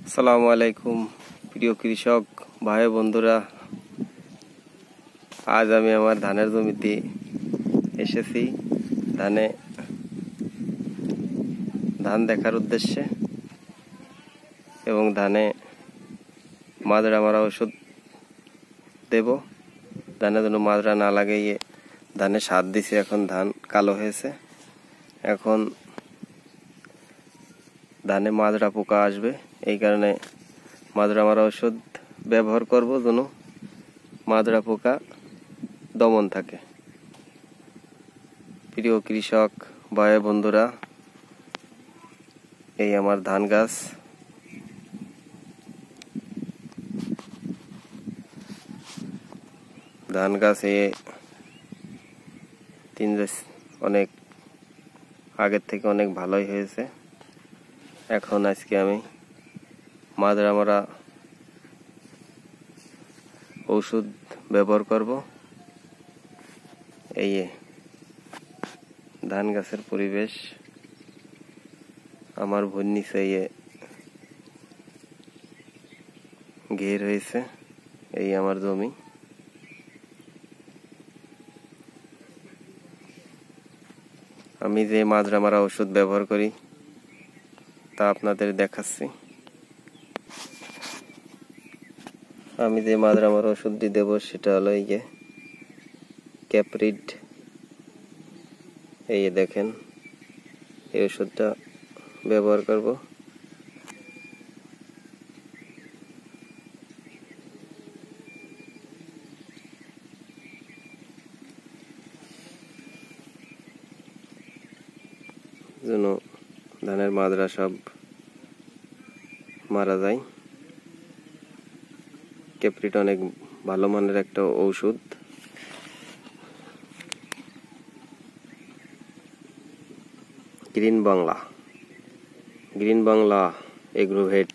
আসসালামু আলাইকুম প্রিয় কৃষক ভাই বন্ধুরা, আজ আমি আমার ধানের জমিতে এসেছি ধান দেখার উদ্দেশ্যে এবং ধানে মাজরা মারা ওষুধ দেব। ধানে যেন মাজরা না লাগে, ধানে সার দিছে, এখন ধান কালো হয়েছে। এখন ধানে মাজরা পোকা আসবে, এই কারণে মাজরা মারা ওষুধ ব্যবহার করব যেন মাজরা পোকা দমন থাকে। প্রিয় কৃষক ভাই বন্ধুরা, এই আমার ধান গাছ। ধান গাছ অনেক আগের থেকে অনেক ভালোই হয়েছে। এখন আজকে আমি মাজরা মারা ঔষধ ব্যবহার করব। এই ধান গাছের পরিবেশ, আমার ভুঁই নিচে ঘের হয়েছে। এই আমার জমি। আমি যে মাজরা মারা ওষুধ ব্যবহার করি তা আপনাদের দেখাচ্ছি। আমি যে মাজরা মারা ওষুধটি দেব সেটা হলো ক্যাপ্রিড। এই দেখেন, এই ওষুধটা ব্যবহার করব। যেন ধানের মাজরা সব মারা যায়। ক্যাপ্রিড অনেক ভালো মানের একটা ঔষধ। Green Bangla Agrovet.